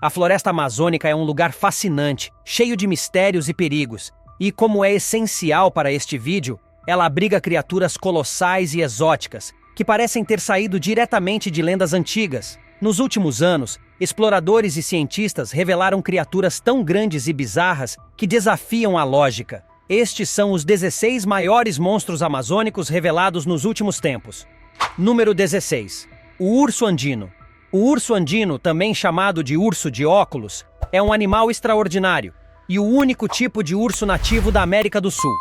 A floresta amazônica é um lugar fascinante, cheio de mistérios e perigos. E como é essencial para este vídeo, ela abriga criaturas colossais e exóticas, que parecem ter saído diretamente de lendas antigas. Nos últimos anos, exploradores e cientistas revelaram criaturas tão grandes e bizarras que desafiam a lógica. Estes são os 16 maiores monstros amazônicos revelados nos últimos tempos. Número 16. O urso andino. O urso andino, também chamado de urso de óculos, é um animal extraordinário e o único tipo de urso nativo da América do Sul.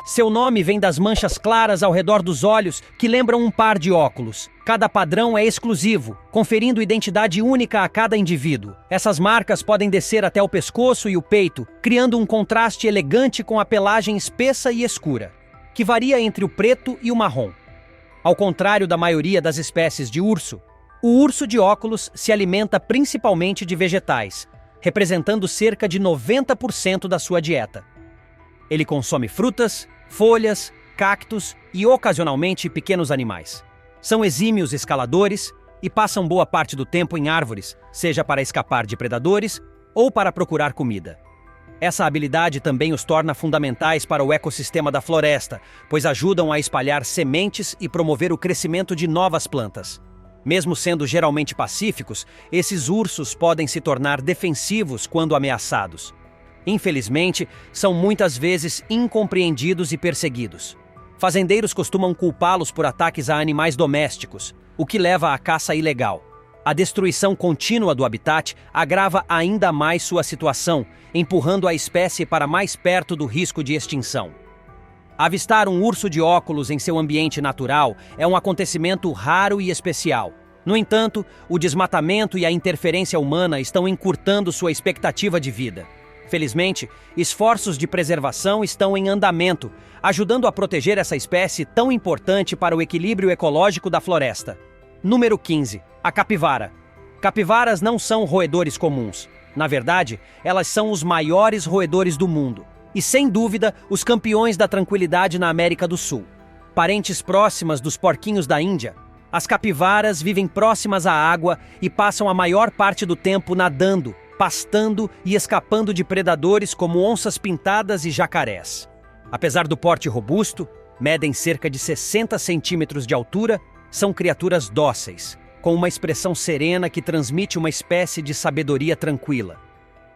Seu nome vem das manchas claras ao redor dos olhos que lembram um par de óculos. Cada padrão é exclusivo, conferindo identidade única a cada indivíduo. Essas marcas podem descer até o pescoço e o peito, criando um contraste elegante com a pelagem espessa e escura, que varia entre o preto e o marrom. Ao contrário da maioria das espécies de urso, o urso de óculos se alimenta principalmente de vegetais, representando cerca de 90% da sua dieta. Ele consome frutas, folhas, cactos e ocasionalmente pequenos animais. São exímios escaladores e passam boa parte do tempo em árvores, seja para escapar de predadores ou para procurar comida. Essa habilidade também os torna fundamentais para o ecossistema da floresta, pois ajudam a espalhar sementes e promover o crescimento de novas plantas. Mesmo sendo geralmente pacíficos, esses ursos podem se tornar defensivos quando ameaçados. Infelizmente, são muitas vezes incompreendidos e perseguidos. Fazendeiros costumam culpá-los por ataques a animais domésticos, o que leva à caça ilegal. A destruição contínua do habitat agrava ainda mais sua situação, empurrando a espécie para mais perto do risco de extinção. Avistar um urso de óculos em seu ambiente natural é um acontecimento raro e especial. No entanto, o desmatamento e a interferência humana estão encurtando sua expectativa de vida. Felizmente, esforços de preservação estão em andamento, ajudando a proteger essa espécie tão importante para o equilíbrio ecológico da floresta. Número 15. A capivara. Capivaras não são roedores comuns. Na verdade, elas são os maiores roedores do mundo. E, sem dúvida, os campeões da tranquilidade na América do Sul. Parentes próximas dos porquinhos da Índia, as capivaras vivem próximas à água e passam a maior parte do tempo nadando, pastando e escapando de predadores como onças pintadas e jacarés. Apesar do porte robusto, medem cerca de 60 centímetros de altura, são criaturas dóceis, com uma expressão serena que transmite uma espécie de sabedoria tranquila.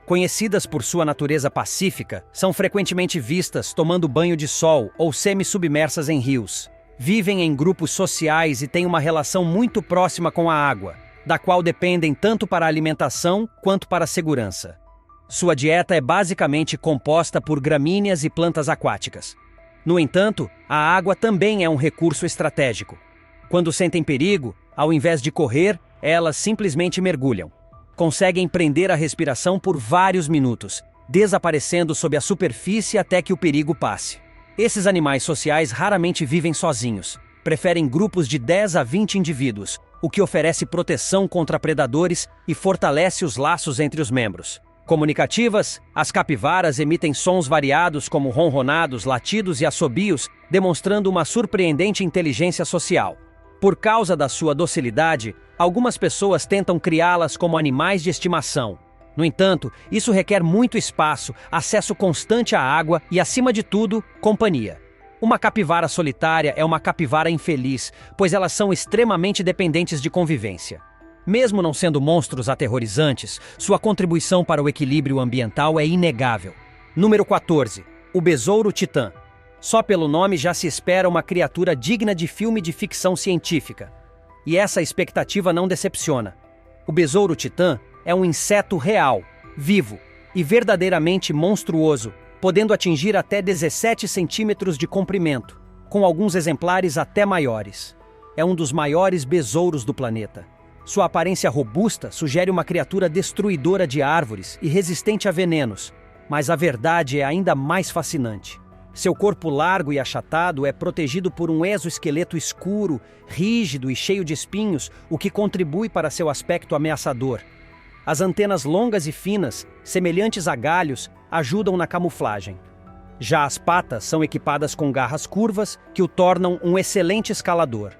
Conhecidas por sua natureza pacífica, são frequentemente vistas tomando banho de sol ou semi-submersas em rios. Vivem em grupos sociais e têm uma relação muito próxima com a água, da qual dependem tanto para a alimentação quanto para a segurança. Sua dieta é basicamente composta por gramíneas e plantas aquáticas. No entanto, a água também é um recurso estratégico. Quando sentem perigo, ao invés de correr, elas simplesmente mergulham. Conseguem prender a respiração por vários minutos, desaparecendo sob a superfície até que o perigo passe. Esses animais sociais raramente vivem sozinhos. Preferem grupos de 10 a 20 indivíduos, o que oferece proteção contra predadores e fortalece os laços entre os membros. Comunicativas, as capivaras emitem sons variados como ronronados, latidos e assobios, demonstrando uma surpreendente inteligência social. Por causa da sua docilidade, algumas pessoas tentam criá-las como animais de estimação. No entanto, isso requer muito espaço, acesso constante à água e, acima de tudo, companhia. Uma capivara solitária é uma capivara infeliz, pois elas são extremamente dependentes de convivência. Mesmo não sendo monstros aterrorizantes, sua contribuição para o equilíbrio ambiental é inegável. Número 14. O besouro titã. Só pelo nome já se espera uma criatura digna de filme de ficção científica. E essa expectativa não decepciona. O besouro titã é um inseto real, vivo e verdadeiramente monstruoso, podendo atingir até 17 centímetros de comprimento, com alguns exemplares até maiores. É um dos maiores besouros do planeta. Sua aparência robusta sugere uma criatura destruidora de árvores e resistente a venenos, mas a verdade é ainda mais fascinante. Seu corpo largo e achatado é protegido por um exoesqueleto escuro, rígido e cheio de espinhos, o que contribui para seu aspecto ameaçador. As antenas longas e finas, semelhantes a galhos, ajudam na camuflagem. Já as patas são equipadas com garras curvas, que o tornam um excelente escalador.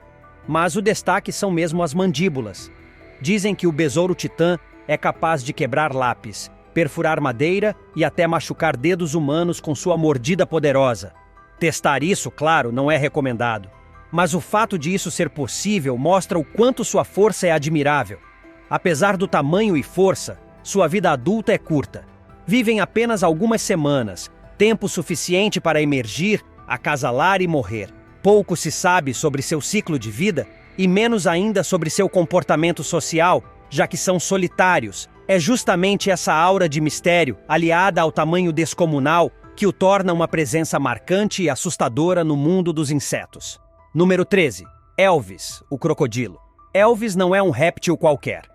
Mas o destaque são mesmo as mandíbulas. Dizem que o besouro titã é capaz de quebrar lápis, perfurar madeira e até machucar dedos humanos com sua mordida poderosa. Testar isso, claro, não é recomendado. Mas o fato de isso ser possível mostra o quanto sua força é admirável. Apesar do tamanho e força, sua vida adulta é curta. Vivem apenas algumas semanas, tempo suficiente para emergir, acasalar e morrer. Pouco se sabe sobre seu ciclo de vida e menos ainda sobre seu comportamento social, já que são solitários. É justamente essa aura de mistério, aliada ao tamanho descomunal, que o torna uma presença marcante e assustadora no mundo dos insetos. Número 13. Elvis, o crocodilo. Elvis não é um réptil qualquer.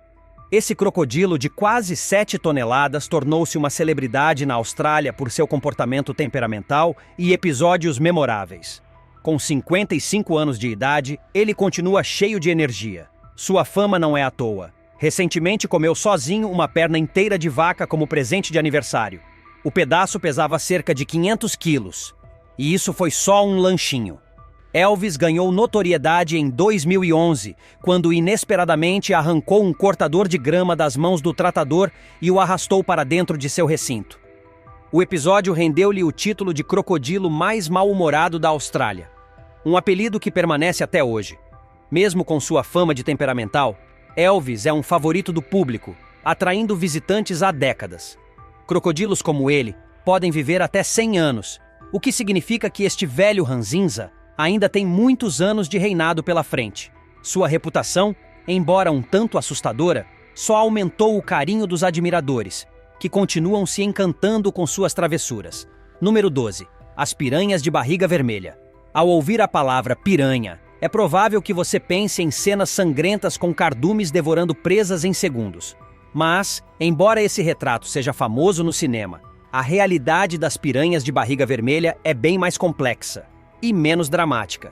Esse crocodilo de quase 7 toneladas tornou-se uma celebridade na Austrália por seu comportamento temperamental e episódios memoráveis. Com 55 anos de idade, ele continua cheio de energia. Sua fama não é à toa. Recentemente comeu sozinho uma perna inteira de vaca como presente de aniversário. O pedaço pesava cerca de 500 quilos. E isso foi só um lanchinho. Elvis ganhou notoriedade em 2011, quando inesperadamente arrancou um cortador de grama das mãos do tratador e o arrastou para dentro de seu recinto. O episódio rendeu-lhe o título de crocodilo mais mal-humorado da Austrália, um apelido que permanece até hoje. Mesmo com sua fama de temperamental, Elvis é um favorito do público, atraindo visitantes há décadas. Crocodilos como ele podem viver até 100 anos, o que significa que este velho ranzinza ainda tem muitos anos de reinado pela frente. Sua reputação, embora um tanto assustadora, só aumentou o carinho dos admiradores, que continuam se encantando com suas travessuras. Número 12. As piranhas de barriga vermelha. Ao ouvir a palavra piranha, é provável que você pense em cenas sangrentas com cardumes devorando presas em segundos. Mas, embora esse retrato seja famoso no cinema, a realidade das piranhas de barriga vermelha é bem mais complexa e menos dramática.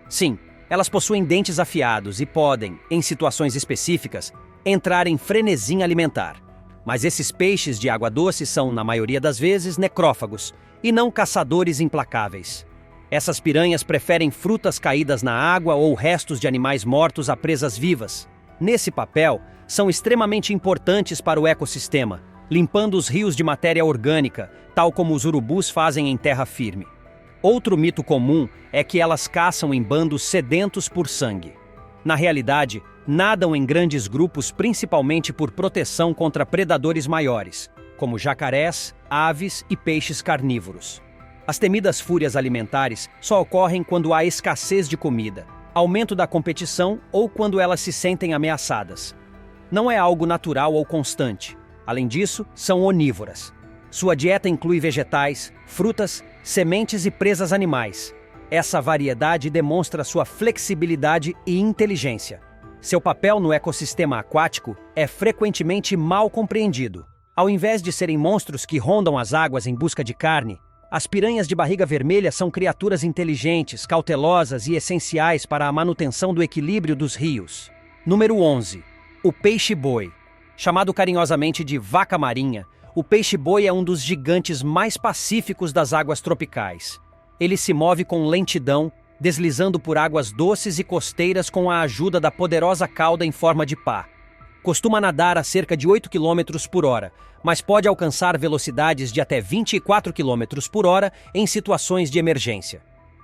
Sim, elas possuem dentes afiados e podem, em situações específicas, entrar em frenesi alimentar. Mas esses peixes de água doce são, na maioria das vezes, necrófagos e não caçadores implacáveis. Essas piranhas preferem frutas caídas na água ou restos de animais mortos a presas vivas. Nesse papel, são extremamente importantes para o ecossistema, limpando os rios de matéria orgânica, tal como os urubus fazem em terra firme. Outro mito comum é que elas caçam em bandos sedentos por sangue. Na realidade, nadam em grandes grupos principalmente por proteção contra predadores maiores, como jacarés, aves e peixes carnívoros. As temidas fúrias alimentares só ocorrem quando há escassez de comida, aumento da competição ou quando elas se sentem ameaçadas. Não é algo natural ou constante. Além disso, são onívoras. Sua dieta inclui vegetais, frutas, sementes e presas animais. Essa variedade demonstra sua flexibilidade e inteligência. Seu papel no ecossistema aquático é frequentemente mal compreendido. Ao invés de serem monstros que rondam as águas em busca de carne, as piranhas de barriga vermelha são criaturas inteligentes, cautelosas e essenciais para a manutenção do equilíbrio dos rios. Número 11. O peixe-boi. Chamado carinhosamente de vaca marinha, o peixe-boi é um dos gigantes mais pacíficos das águas tropicais. Ele se move com lentidão, deslizando por águas doces e costeiras com a ajuda da poderosa cauda em forma de pá. Costuma nadar a cerca de 8 km por hora, mas pode alcançar velocidades de até 24 km por hora em situações de emergência.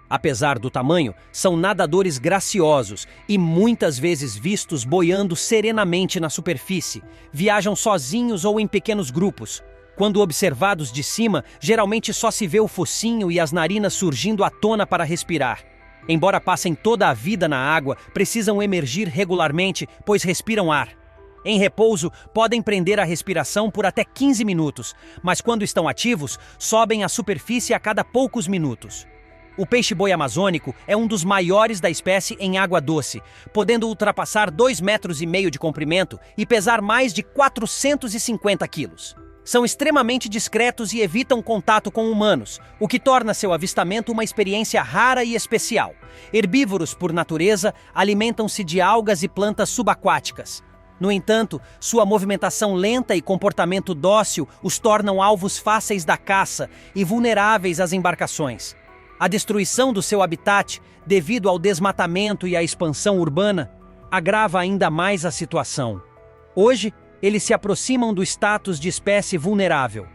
Apesar do tamanho, são nadadores graciosos e muitas vezes vistos boiando serenamente na superfície. Viajam sozinhos ou em pequenos grupos. Quando observados de cima, geralmente só se vê o focinho e as narinas surgindo à tona para respirar. Embora passem toda a vida na água, precisam emergir regularmente, pois respiram ar. Em repouso, podem prender a respiração por até 15 minutos, mas quando estão ativos, sobem à superfície a cada poucos minutos. O peixe-boi amazônico é um dos maiores da espécie em água doce, podendo ultrapassar 2,5 metros de comprimento e pesar mais de 450 quilos. São extremamente discretos e evitam contato com humanos, o que torna seu avistamento uma experiência rara e especial. Herbívoros por natureza, alimentam-se de algas e plantas subaquáticas. No entanto, sua movimentação lenta e comportamento dócil os tornam alvos fáceis da caça e vulneráveis às embarcações. A destruição do seu habitat, devido ao desmatamento e à expansão urbana, agrava ainda mais a situação. Hoje, eles se aproximam do status de espécie vulnerável.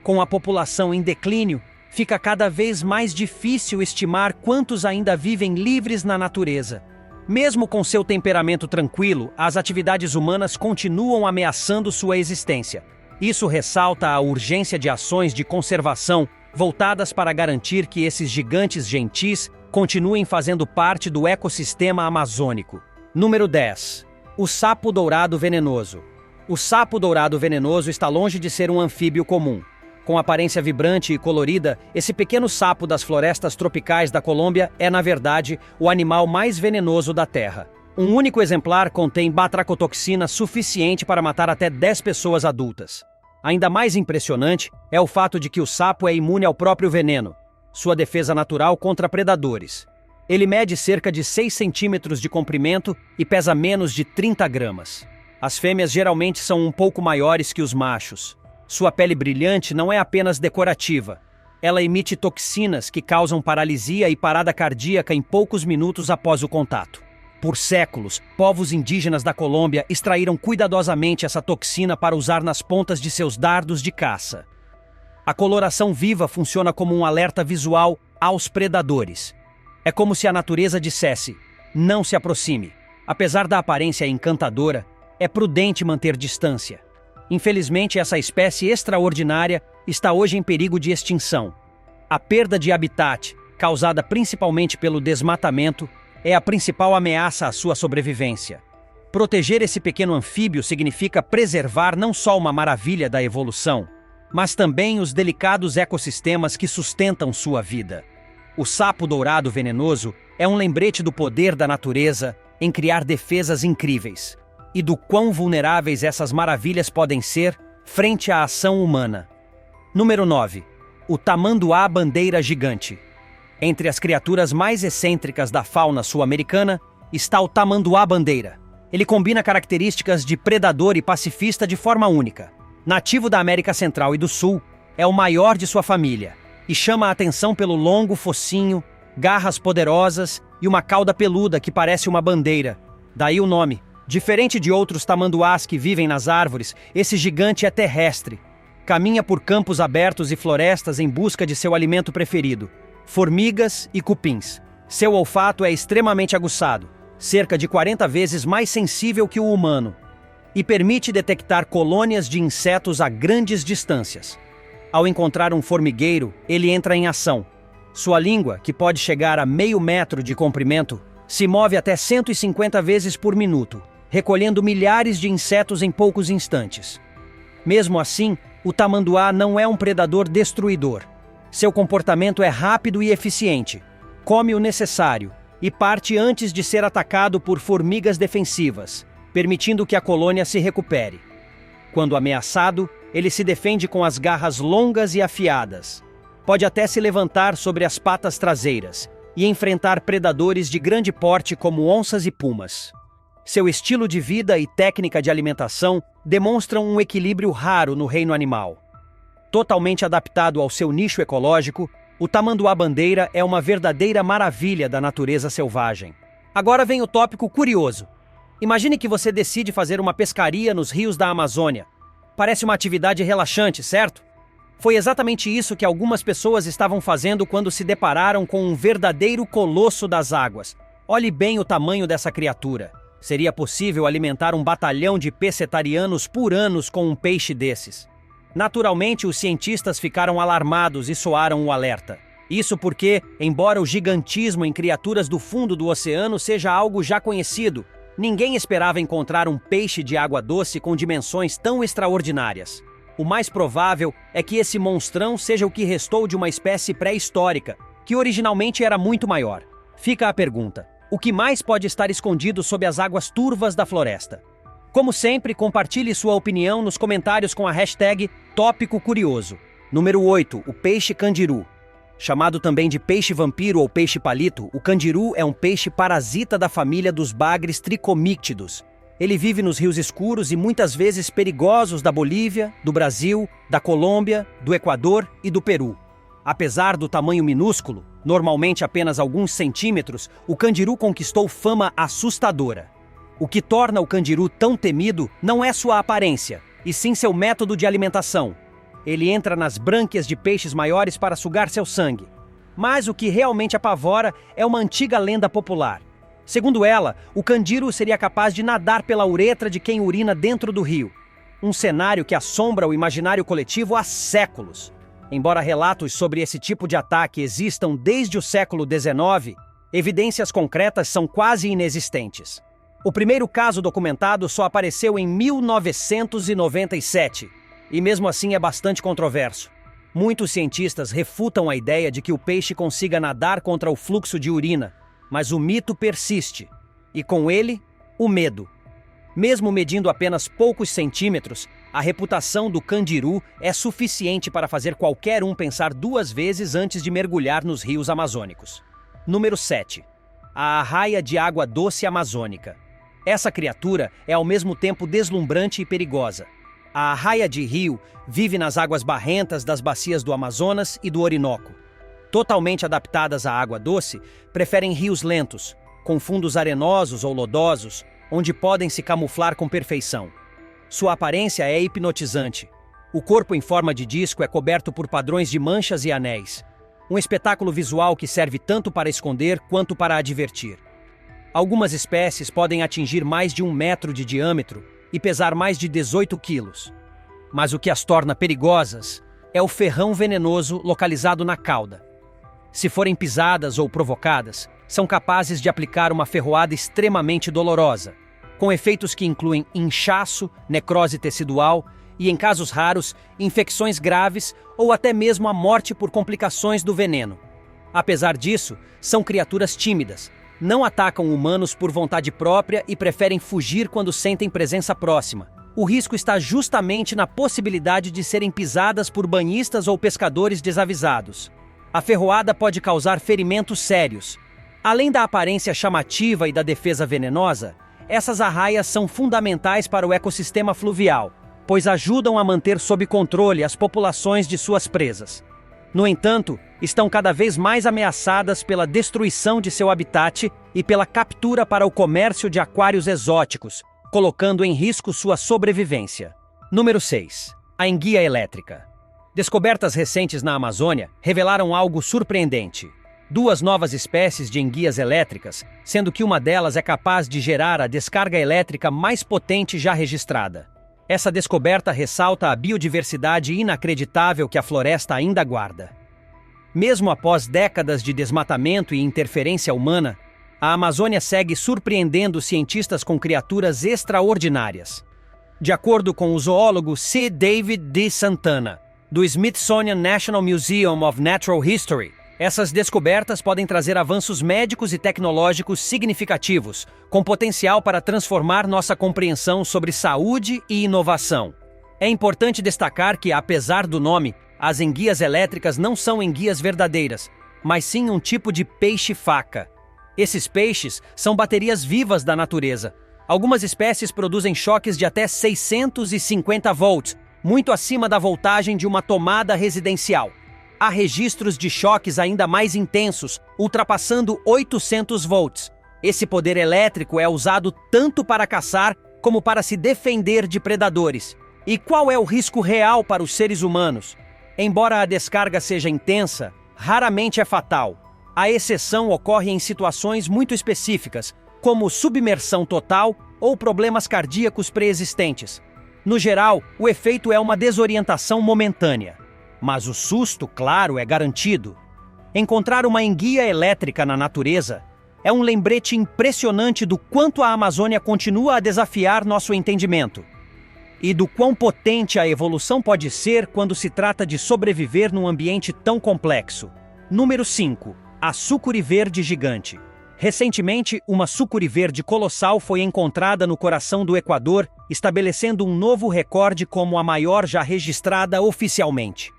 Com a população em declínio, fica cada vez mais difícil estimar quantos ainda vivem livres na natureza. Mesmo com seu temperamento tranquilo, as atividades humanas continuam ameaçando sua existência. Isso ressalta a urgência de ações de conservação voltadas para garantir que esses gigantes gentis continuem fazendo parte do ecossistema amazônico. Número 10. O sapo dourado venenoso. O sapo dourado venenoso está longe de ser um anfíbio comum. Com aparência vibrante e colorida, esse pequeno sapo das florestas tropicais da Colômbia é, na verdade, o animal mais venenoso da Terra. Um único exemplar contém batracotoxina suficiente para matar até 10 pessoas adultas. Ainda mais impressionante é o fato de que o sapo é imune ao próprio veneno, sua defesa natural contra predadores. Ele mede cerca de 6 centímetros de comprimento e pesa menos de 30 gramas. As fêmeas geralmente são um pouco maiores que os machos. Sua pele brilhante não é apenas decorativa. Ela emite toxinas que causam paralisia e parada cardíaca em poucos minutos após o contato. Por séculos, povos indígenas da Colômbia extraíram cuidadosamente essa toxina para usar nas pontas de seus dardos de caça. A coloração viva funciona como um alerta visual aos predadores. É como se a natureza dissesse: não se aproxime. Apesar da aparência encantadora, é prudente manter distância. Infelizmente, essa espécie extraordinária está hoje em perigo de extinção. A perda de habitat, causada principalmente pelo desmatamento, é a principal ameaça à sua sobrevivência. Proteger esse pequeno anfíbio significa preservar não só uma maravilha da evolução, mas também os delicados ecossistemas que sustentam sua vida. O sapo dourado venenoso é um lembrete do poder da natureza em criar defesas incríveis e do quão vulneráveis essas maravilhas podem ser frente à ação humana. Número 9. O tamanduá-bandeira gigante. Entre as criaturas mais excêntricas da fauna sul-americana está o tamanduá-bandeira. Ele combina características de predador e pacifista de forma única. Nativo da América Central e do Sul, é o maior de sua família e chama a atenção pelo longo focinho, garras poderosas e uma cauda peluda que parece uma bandeira. Daí o nome. Diferente de outros tamanduás que vivem nas árvores, esse gigante é terrestre. Caminha por campos abertos e florestas em busca de seu alimento preferido, formigas e cupins. Seu olfato é extremamente aguçado, cerca de 40 vezes mais sensível que o humano, e permite detectar colônias de insetos a grandes distâncias. Ao encontrar um formigueiro, ele entra em ação. Sua língua, que pode chegar a meio metro de comprimento, se move até 150 vezes por minuto, recolhendo milhares de insetos em poucos instantes. Mesmo assim, o tamanduá não é um predador destruidor. Seu comportamento é rápido e eficiente. Come o necessário e parte antes de ser atacado por formigas defensivas, permitindo que a colônia se recupere. Quando ameaçado, ele se defende com as garras longas e afiadas. Pode até se levantar sobre as patas traseiras e enfrentar predadores de grande porte como onças e pumas. Seu estilo de vida e técnica de alimentação demonstram um equilíbrio raro no reino animal. Totalmente adaptado ao seu nicho ecológico, o tamanduá-bandeira é uma verdadeira maravilha da natureza selvagem. Agora vem o tópico curioso. Imagine que você decide fazer uma pescaria nos rios da Amazônia. Parece uma atividade relaxante, certo? Foi exatamente isso que algumas pessoas estavam fazendo quando se depararam com um verdadeiro colosso das águas. Olhe bem o tamanho dessa criatura. Seria possível alimentar um batalhão de pescetarianos por ano com um peixe desses. Naturalmente, os cientistas ficaram alarmados e soaram o alerta. Isso porque, embora o gigantismo em criaturas do fundo do oceano seja algo já conhecido, ninguém esperava encontrar um peixe de água doce com dimensões tão extraordinárias. O mais provável é que esse monstrão seja o que restou de uma espécie pré-histórica, que originalmente era muito maior. Fica a pergunta: o que mais pode estar escondido sob as águas turvas da floresta? Como sempre, compartilhe sua opinião nos comentários com a hashtag Tópico Curioso. Número 8. O peixe candiru. Chamado também de peixe vampiro ou peixe palito, o candiru é um peixe parasita da família dos bagres tricomíctidos. Ele vive nos rios escuros e muitas vezes perigosos da Bolívia, do Brasil, da Colômbia, do Equador e do Peru. Apesar do tamanho minúsculo, normalmente apenas alguns centímetros, o candiru conquistou fama assustadora. O que torna o candiru tão temido não é sua aparência, e sim seu método de alimentação. Ele entra nas brânquias de peixes maiores para sugar seu sangue. Mas o que realmente apavora é uma antiga lenda popular. Segundo ela, o candiru seria capaz de nadar pela uretra de quem urina dentro do rio. Um cenário que assombra o imaginário coletivo há séculos. Embora relatos sobre esse tipo de ataque existam desde o século XIX, evidências concretas são quase inexistentes. O primeiro caso documentado só apareceu em 1997, e mesmo assim é bastante controverso. Muitos cientistas refutam a ideia de que o peixe consiga nadar contra o fluxo de urina, mas o mito persiste, e com ele, o medo. Mesmo medindo apenas poucos centímetros, a reputação do candiru é suficiente para fazer qualquer um pensar duas vezes antes de mergulhar nos rios amazônicos. Número 7. A arraia de água doce amazônica. Essa criatura é ao mesmo tempo deslumbrante e perigosa. A arraia de rio vive nas águas barrentas das bacias do Amazonas e do Orinoco. Totalmente adaptadas à água doce, preferem rios lentos, com fundos arenosos ou lodosos, onde podem se camuflar com perfeição. Sua aparência é hipnotizante. O corpo em forma de disco é coberto por padrões de manchas e anéis. Um espetáculo visual que serve tanto para esconder quanto para advertir. Algumas espécies podem atingir mais de 1 metro de diâmetro e pesar mais de 18 quilos. Mas o que as torna perigosas é o ferrão venenoso localizado na cauda. Se forem pisadas ou provocadas, são capazes de aplicar uma ferroada extremamente dolorosa, com efeitos que incluem inchaço, necrose tecidual e, em casos raros, infecções graves ou até mesmo a morte por complicações do veneno. Apesar disso, são criaturas tímidas, não atacam humanos por vontade própria e preferem fugir quando sentem presença próxima. O risco está justamente na possibilidade de serem pisadas por banhistas ou pescadores desavisados. A ferroada pode causar ferimentos sérios. Além da aparência chamativa e da defesa venenosa, essas arraias são fundamentais para o ecossistema fluvial, pois ajudam a manter sob controle as populações de suas presas. No entanto, estão cada vez mais ameaçadas pela destruição de seu habitat e pela captura para o comércio de aquários exóticos, colocando em risco sua sobrevivência. Número 6. A enguia elétrica. Descobertas recentes na Amazônia revelaram algo surpreendente. 2 novas espécies de enguias elétricas, sendo que uma delas é capaz de gerar a descarga elétrica mais potente já registrada. Essa descoberta ressalta a biodiversidade inacreditável que a floresta ainda guarda. Mesmo após décadas de desmatamento e interferência humana, a Amazônia segue surpreendendo cientistas com criaturas extraordinárias. De acordo com o zoólogo C. David D. Santana, do Smithsonian National Museum of Natural History, essas descobertas podem trazer avanços médicos e tecnológicos significativos, com potencial para transformar nossa compreensão sobre saúde e inovação. É importante destacar que, apesar do nome, as enguias elétricas não são enguias verdadeiras, mas sim um tipo de peixe-faca. Esses peixes são baterias vivas da natureza. Algumas espécies produzem choques de até 650 volts, muito acima da voltagem de uma tomada residencial. Há registros de choques ainda mais intensos, ultrapassando 800 volts. Esse poder elétrico é usado tanto para caçar como para se defender de predadores. E qual é o risco real para os seres humanos? Embora a descarga seja intensa, raramente é fatal. A exceção ocorre em situações muito específicas, como submersão total ou problemas cardíacos pré-existentes. No geral, o efeito é uma desorientação momentânea. Mas o susto, claro, é garantido. Encontrar uma enguia elétrica na natureza é um lembrete impressionante do quanto a Amazônia continua a desafiar nosso entendimento. E do quão potente a evolução pode ser quando se trata de sobreviver num ambiente tão complexo. Número 5. A sucuri verde gigante. Recentemente, uma sucuri verde colossal foi encontrada no coração do Equador, estabelecendo um novo recorde como a maior já registrada oficialmente.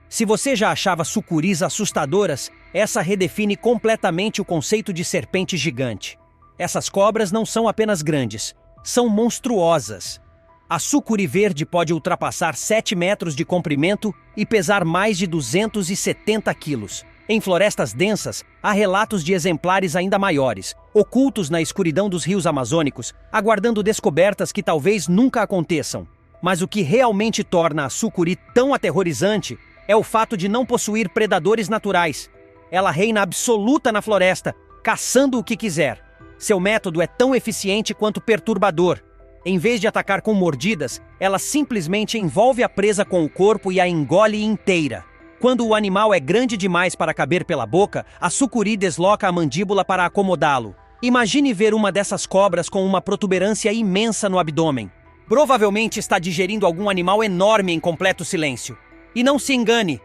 Se você já achava sucuris assustadoras, essa redefine completamente o conceito de serpente gigante. Essas cobras não são apenas grandes, são monstruosas. A sucuri verde pode ultrapassar 7 metros de comprimento e pesar mais de 270 quilos. Em florestas densas, há relatos de exemplares ainda maiores, ocultos na escuridão dos rios amazônicos, aguardando descobertas que talvez nunca aconteçam. Mas o que realmente torna a sucuri tão aterrorizante é o fato de não possuir predadores naturais. Ela reina absoluta na floresta, caçando o que quiser. Seu método é tão eficiente quanto perturbador. Em vez de atacar com mordidas, ela simplesmente envolve a presa com o corpo e a engole inteira. Quando o animal é grande demais para caber pela boca, a sucuri desloca a mandíbula para acomodá-lo. Imagine ver uma dessas cobras com uma protuberância imensa no abdômen. Provavelmente está digerindo algum animal enorme em completo silêncio. E não se engane,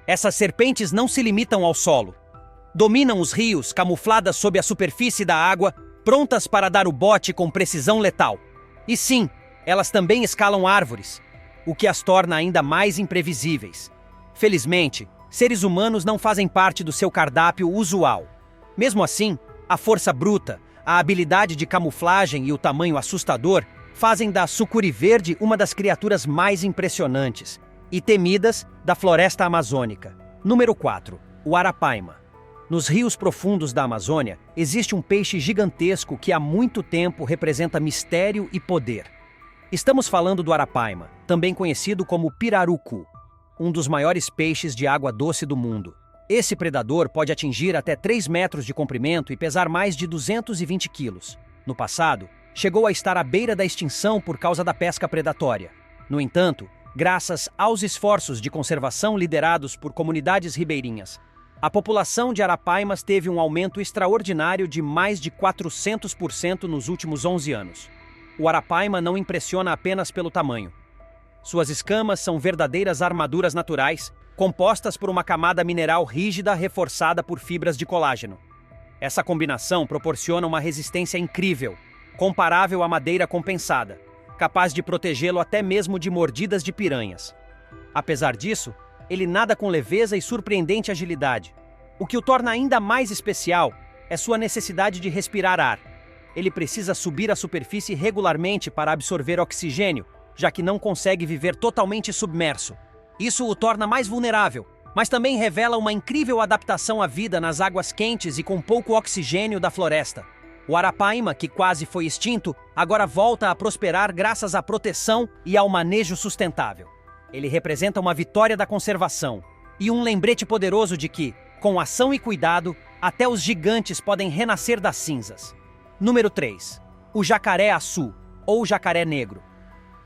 essas serpentes não se limitam ao solo. Dominam os rios, camufladas sob a superfície da água, prontas para dar o bote com precisão letal. E sim, elas também escalam árvores, o que as torna ainda mais imprevisíveis. Felizmente, seres humanos não fazem parte do seu cardápio usual. Mesmo assim, a força bruta, a habilidade de camuflagem e o tamanho assustador fazem da sucuri verde uma das criaturas mais impressionantes e temidas da floresta amazônica. Número 4. O arapaima. Nos rios profundos da Amazônia, existe um peixe gigantesco que há muito tempo representa mistério e poder. Estamos falando do arapaima, também conhecido como pirarucu, um dos maiores peixes de água doce do mundo. Esse predador pode atingir até 3 metros de comprimento e pesar mais de 220 quilos. No passado, chegou a estar à beira da extinção por causa da pesca predatória. No entanto, graças aos esforços de conservação liderados por comunidades ribeirinhas, a população de arapaimas teve um aumento extraordinário de mais de 400% nos últimos 11 anos. O arapaima não impressiona apenas pelo tamanho. Suas escamas são verdadeiras armaduras naturais, compostas por uma camada mineral rígida reforçada por fibras de colágeno. Essa combinação proporciona uma resistência incrível, comparável à madeira compensada, capaz de protegê-lo até mesmo de mordidas de piranhas. Apesar disso, ele nada com leveza e surpreendente agilidade. O que o torna ainda mais especial é sua necessidade de respirar ar. Ele precisa subir à superfície regularmente para absorver oxigênio, já que não consegue viver totalmente submerso. Isso o torna mais vulnerável, mas também revela uma incrível adaptação à vida nas águas quentes e com pouco oxigênio da floresta. O arapaima, que quase foi extinto, agora volta a prosperar graças à proteção e ao manejo sustentável. Ele representa uma vitória da conservação e um lembrete poderoso de que, com ação e cuidado, até os gigantes podem renascer das cinzas. Número 3. O jacaré-açu, ou jacaré negro.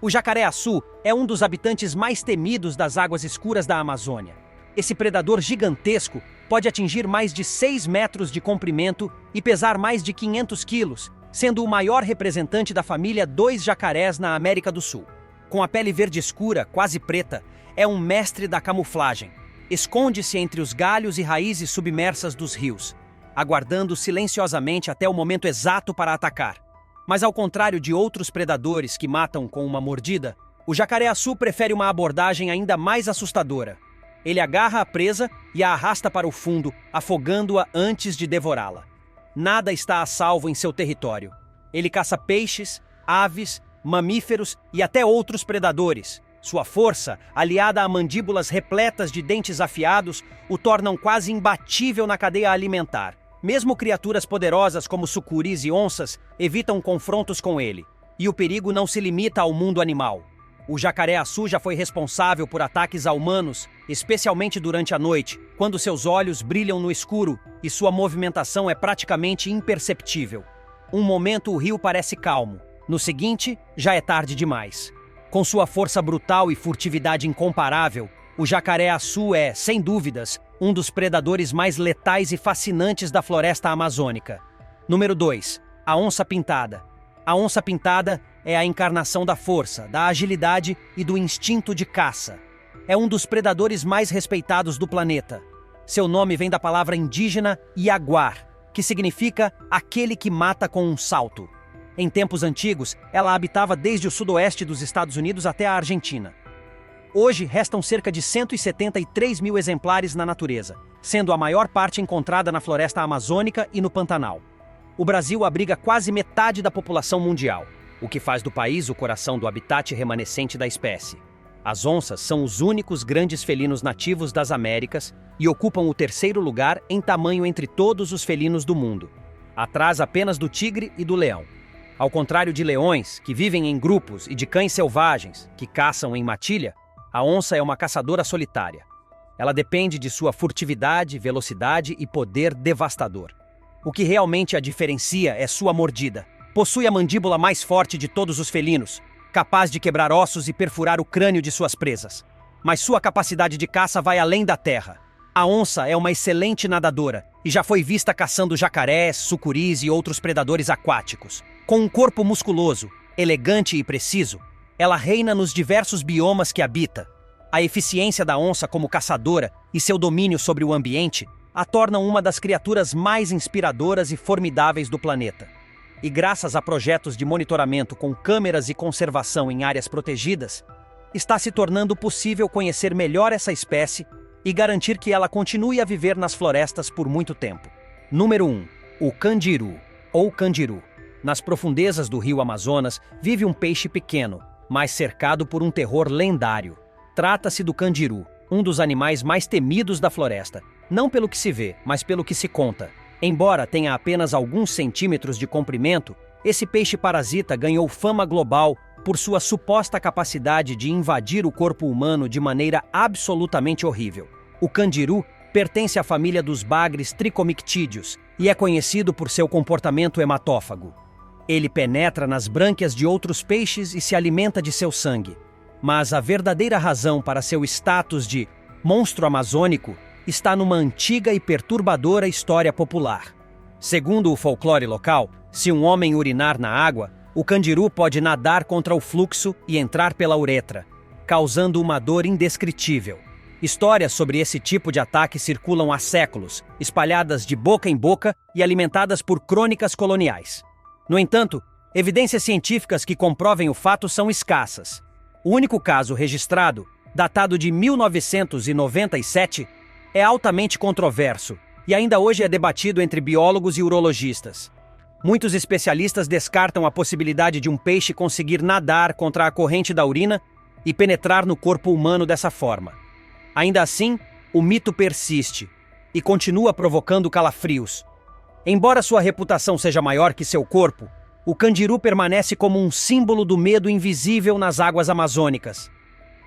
O jacaré-açu é um dos habitantes mais temidos das águas escuras da Amazônia. Esse predador gigantesco pode atingir mais de 6 metros de comprimento e pesar mais de 500 quilos, sendo o maior representante da família dos jacarés na América do Sul. Com a pele verde escura, quase preta, é um mestre da camuflagem. Esconde-se entre os galhos e raízes submersas dos rios, aguardando silenciosamente até o momento exato para atacar. Mas ao contrário de outros predadores que matam com uma mordida, o jacaré-açu prefere uma abordagem ainda mais assustadora. Ele agarra a presa e a arrasta para o fundo, afogando-a antes de devorá-la. Nada está a salvo em seu território. Ele caça peixes, aves, mamíferos e até outros predadores. Sua força, aliada a mandíbulas repletas de dentes afiados, o tornam quase imbatível na cadeia alimentar. Mesmo criaturas poderosas como sucuris e onças evitam confrontos com ele. E o perigo não se limita ao mundo animal. O jacaré-açu já foi responsável por ataques a humanos, especialmente durante a noite, quando seus olhos brilham no escuro e sua movimentação é praticamente imperceptível. Um momento o rio parece calmo. No seguinte, já é tarde demais. Com sua força brutal e furtividade incomparável, o jacaré-açu é, sem dúvidas, um dos predadores mais letais e fascinantes da floresta amazônica. Número 2. A onça-pintada. A onça-pintada é a encarnação da força, da agilidade e do instinto de caça. É um dos predadores mais respeitados do planeta. Seu nome vem da palavra indígena iaguar, que significa aquele que mata com um salto. Em tempos antigos, ela habitava desde o sudoeste dos Estados Unidos até a Argentina. Hoje, restam cerca de 173 mil exemplares na natureza, sendo a maior parte encontrada na floresta amazônica e no Pantanal. O Brasil abriga quase metade da população mundial, o que faz do país o coração do habitat remanescente da espécie. As onças são os únicos grandes felinos nativos das Américas e ocupam o terceiro lugar em tamanho entre todos os felinos do mundo, atrás apenas do tigre e do leão. Ao contrário de leões, que vivem em grupos, e de cães selvagens, que caçam em matilha, a onça é uma caçadora solitária. Ela depende de sua furtividade, velocidade e poder devastador. O que realmente a diferencia é sua mordida. Possui a mandíbula mais forte de todos os felinos, capaz de quebrar ossos e perfurar o crânio de suas presas. Mas sua capacidade de caça vai além da terra. A onça é uma excelente nadadora e já foi vista caçando jacarés, sucuris e outros predadores aquáticos. Com um corpo musculoso, elegante e preciso, ela reina nos diversos biomas que habita. A eficiência da onça como caçadora e seu domínio sobre o ambiente a tornam uma das criaturas mais inspiradoras e formidáveis do planeta. E graças a projetos de monitoramento com câmeras e conservação em áreas protegidas, está se tornando possível conhecer melhor essa espécie e garantir que ela continue a viver nas florestas por muito tempo. Número 1. O candiru, ou candiru. Nas profundezas do rio Amazonas vive um peixe pequeno, mas cercado por um terror lendário. Trata-se do candiru, um dos animais mais temidos da floresta, não pelo que se vê, mas pelo que se conta. Embora tenha apenas alguns centímetros de comprimento, esse peixe parasita ganhou fama global por sua suposta capacidade de invadir o corpo humano de maneira absolutamente horrível. O candiru pertence à família dos bagres tricomictídeos e é conhecido por seu comportamento hematófago. Ele penetra nas brânquias de outros peixes e se alimenta de seu sangue. Mas a verdadeira razão para seu status de monstro amazônico está numa antiga e perturbadora história popular. Segundo o folclore local, se um homem urinar na água, o candiru pode nadar contra o fluxo e entrar pela uretra, causando uma dor indescritível. Histórias sobre esse tipo de ataque circulam há séculos, espalhadas de boca em boca e alimentadas por crônicas coloniais. No entanto, evidências científicas que comprovem o fato são escassas. O único caso registrado, datado de 1997, é altamente controverso e ainda hoje é debatido entre biólogos e urologistas. Muitos especialistas descartam a possibilidade de um peixe conseguir nadar contra a corrente da urina e penetrar no corpo humano dessa forma. Ainda assim, o mito persiste e continua provocando calafrios. Embora sua reputação seja maior que seu corpo, o candiru permanece como um símbolo do medo invisível nas águas amazônicas.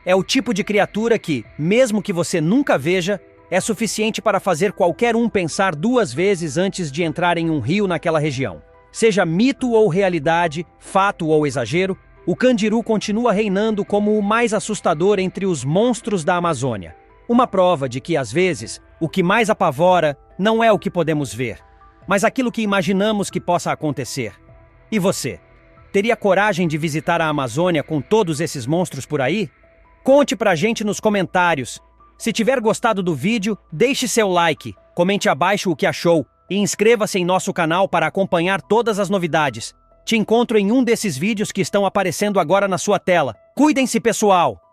É o tipo de criatura que, mesmo que você nunca veja, é suficiente para fazer qualquer um pensar duas vezes antes de entrar em um rio naquela região. Seja mito ou realidade, fato ou exagero, o candiru continua reinando como o mais assustador entre os monstros da Amazônia. Uma prova de que, às vezes, o que mais apavora não é o que podemos ver, mas aquilo que imaginamos que possa acontecer. E você? Teria coragem de visitar a Amazônia com todos esses monstros por aí? Conte pra gente nos comentários. Se tiver gostado do vídeo, deixe seu like, comente abaixo o que achou e inscreva-se em nosso canal para acompanhar todas as novidades. Te encontro em um desses vídeos que estão aparecendo agora na sua tela. Cuidem-se, pessoal!